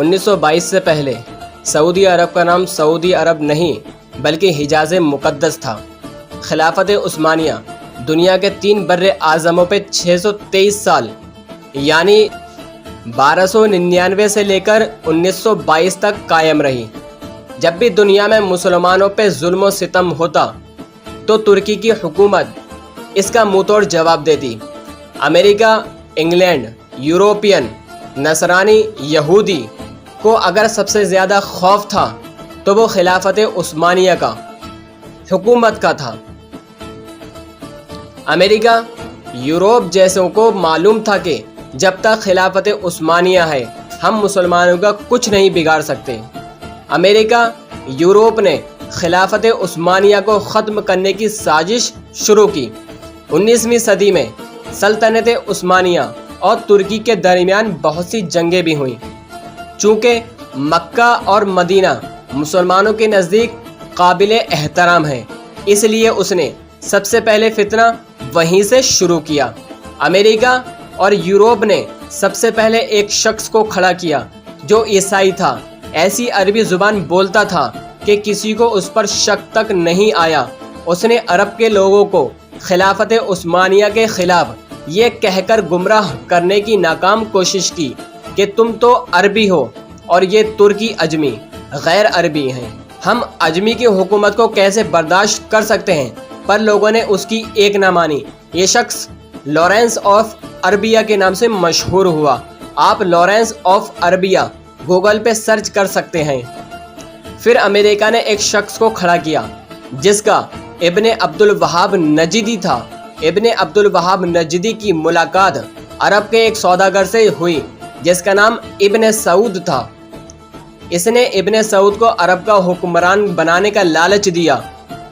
1922 से पहले सऊदी अरब का नाम सऊदी अरब नहीं बल्कि हिजाज मुक़द्दस था। खिलाफत उस्मानिया दुनिया के 3 बर्रे आज़मों पे 623 साल यानी 1299 से लेकर 1922 तक कायम रही। जब भी दुनिया में मुसलमानों पे जुल्म व सितम होता तो तुर्की की हुकूमत इसका मुँह तोड़ जवाब देती। अमेरिका, इंग्लैंड, यूरोपियन, नसरानी, यहूदी को अगर सबसे ज़्यादा खौफ था तो वो खिलाफत उस्मानिया का, हुकूमत का था। अमेरिका, यूरोप जैसों को मालूम था कि जब तक खिलाफत उस्मानिया है हम मुसलमानों का कुछ नहीं बिगाड़ सकते। अमेरिका, यूरोप ने खिलाफत उस्मानिया को ख़त्म करने की साजिश शुरू की। 19वीं सदी में सल्तनत उस्मानिया और तुर्की के दरमियान बहुत सी जंगें भी हुईं। चूँकि मक्का और मदीना मुसलमानों के नज़दीक काबिले एहतराम है, इसलिए उसने सबसे पहले फितना वहीं से शुरू किया। अमेरिका और यूरोप ने सबसे पहले एक शख्स को खड़ा किया जो ईसाई था, ऐसी अरबी ज़ुबान बोलता था कि किसी को उस पर शक तक नहीं आया। उसने अरब के लोगों को खिलाफत उस्मानिया के ख़िलाफ़ ये कहकर गुमराह करने की नाकाम कोशिश की कि तुम तो अरबी हो और ये तुर्की अजमी गैर अरबी हैं, हम अजमी की हुकूमत को कैसे बर्दाश्त कर सकते हैं। पर लोगों ने उसकी एक ना मानी। ये शख्स लॉरेंस ऑफ अरबिया के नाम से मशहूर हुआ। आप लॉरेंस ऑफ अरबिया गूगल पे सर्च कर सकते हैं। फिर अमेरिका ने एक शख्स को खड़ा किया जिसका इब्ने अब्दुल वहाब नजदी था। इब्ने अब्दुल वहाब नजदी की मुलाकात अरब के एक सौदागर से हुई जिसका नाम इब्ने सऊद था। इसने इब्ने सऊद को अरब का हुक्मरान बनाने का लालच दिया।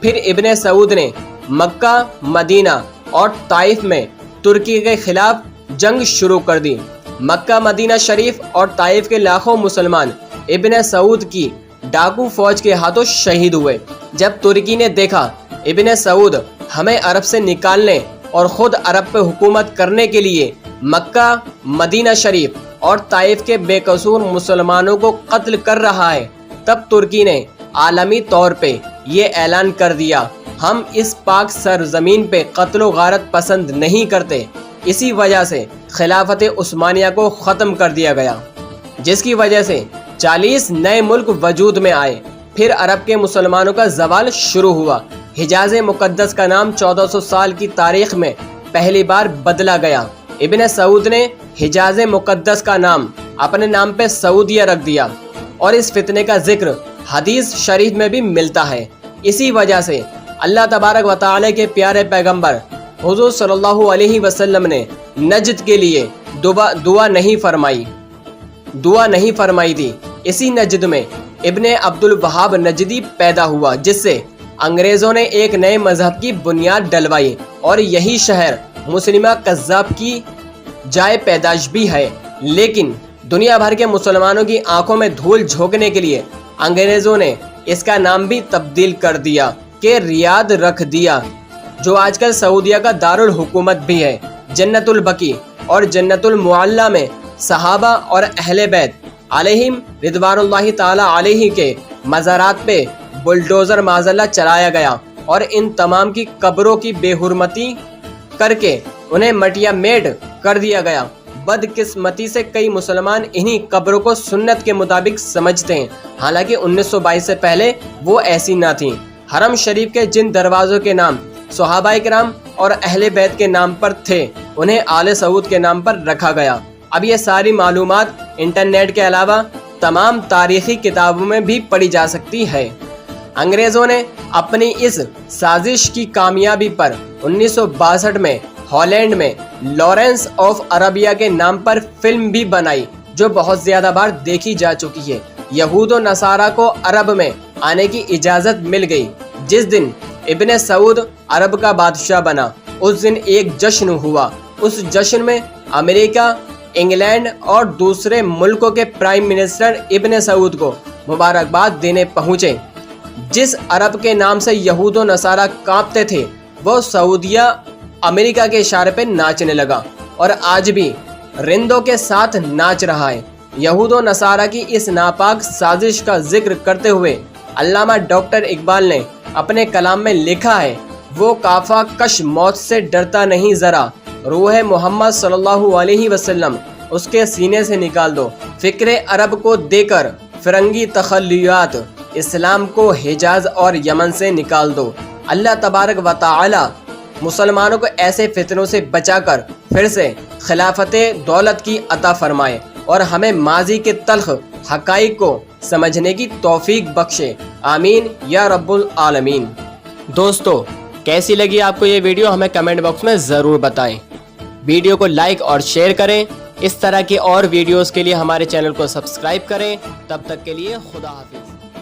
फिर इब्ने सऊद ने मक्का, मदीना और ताइफ में तुर्की के खिलाफ जंग शुरू कर दी। मक्का, मदीना शरीफ और ताइफ के लाखों मुसलमान इब्ने सऊद की डाकू फौज के हाथों शहीद हुए। जब तुर्की ने देखा इब्ने सऊद हमें अरब से निकालने और ख़ुद अरब पे हुकूमत करने के लिए मक्का, मदीना शरीफ और ताइफ के बेकसूर मुसलमानों को कत्ल कर रहा है, तब तुर्की ने आलमी तौर पे ये ऐलान कर दिया, हम इस पाक सरजमीन पे कत्ल गारत पसंद नहीं करते। इसी वजह से खिलाफत उस्मानिया को ख़त्म कर दिया गया, जिसकी वजह से 40 नए मुल्क वजूद में आए। फिर अरब के मुसलमानों का जवाल शुरू हुआ। हिजाज मुक़द्दस का नाम 1400 साल की तारीख में पहली बार बदला गया। इब्ने सऊद ने हिजाज मुक़द्दस का नाम अपने नाम पे सऊदिया रख दिया और इस फितने का जिक्र हदीस शरीफ में भी मिलता है। इसी वजह से अल्लाह तबारक व तआला के प्यारे पैगंबर हुज़ूर सल्लल्लाहु अलैहि वसल्लम ने नजद के लिए दुआ नहीं फरमाई थी। इसी नजद में इब्ने अब्दुल वहाब नजदी पैदा हुआ, जिससे अंग्रेज़ों ने एक नए मजहब की बुनियाद डलवाई और यही शहर मुस्लिमा कज़्ज़ाब की जाए पैदाश भी है। लेकिन दुनिया भर के मुसलमानों की आंखों में धूल झोंकने के लिए अंग्रेज़ों ने इसका नाम भी तब्दील कर दिया कि रियाद रख दिया, जो आजकल सऊदिया का दारुल हुकूमत भी है। जन्नतुल बकी और जन्नतुल मुअल्ला में सहाबा और अहले बैत अलैहिम रिदवानुल्लाहि ताला अलैहि के मज़ारात पे बुलडोज़र माज़ल्ला चलाया गया और इन तमाम की कब्रों की बेहुरमती करके उन्हें मटिया मेड कर दिया गया। बदकिस्मती से कई मुसलमान इन्हीं कब्रों को सुन्नत के मुताबिक समझते हैं, हालांकि 1922 से पहले वो ऐसी ना थीं। हरम शरीफ के जिन दरवाज़ों के नाम सहाबाए किराम और अहले बैत के नाम पर थे, उन्हें आले सऊद के नाम पर रखा गया। अब ये सारी मालूमात इंटरनेट के अलावा तमाम तारीख़ी किताबों में भी पढ़ी जा सकती है। अंग्रेज़ों ने अपनी इस साजिश की कामयाबी पर 1962 में हॉलैंड में लॉरेंस ऑफ अरबिया के नाम पर फिल्म भी बनाई, जो बहुत ज़्यादा बार देखी जा चुकी है। यहूद व नसारा को अरब में आने की इजाज़त मिल गई। जिस दिन इब्ने सऊद अरब का बादशाह बना, उस दिन एक जश्न हुआ। उस जश्न में अमेरिका, इंग्लैंड और दूसरे मुल्कों के प्राइम मिनिस्टर इब्ने सऊद को मुबारकबाद देने पहुँचे। जिस अरब के नाम से यहूद व नसारा कांपते थे, वो सऊदिया अमेरिका के इशारे पे नाचने लगा और आज भी रिंदों के साथ नाच रहा है। یہود و نصارہ کی اس ناپاک سازش کا ذکر کرتے ہوئے علامہ ڈاکٹر اقبال نے اپنے کلام میں لکھا ہے، وہ کافہ کش موت سے ڈرتا نہیں ذرا، روح محمد صلی اللہ علیہ وسلم اس کے سینے سے نکال دو، فکر عرب کو دے کر فرنگی تخلیات، اسلام کو حجاز اور یمن سے نکال دو۔ اللہ تبارک و تعالی مسلمانوں کو ایسے فتنوں سے بچا کر پھر سے خلافت دولت کی عطا فرمائے اور ہمیں ماضی کے تلخ حقائق کو سمجھنے کی توفیق بخشے، آمین یا رب العالمین۔ دوستو، کیسی لگی آپ کو یہ ویڈیو ہمیں کمنٹ باکس میں ضرور بتائیں۔ ویڈیو کو لائک اور شیئر کریں۔ اس طرح کی اور ویڈیوز کے لیے ہمارے چینل کو سبسکرائب کریں۔ تب تک کے لیے خدا حافظ۔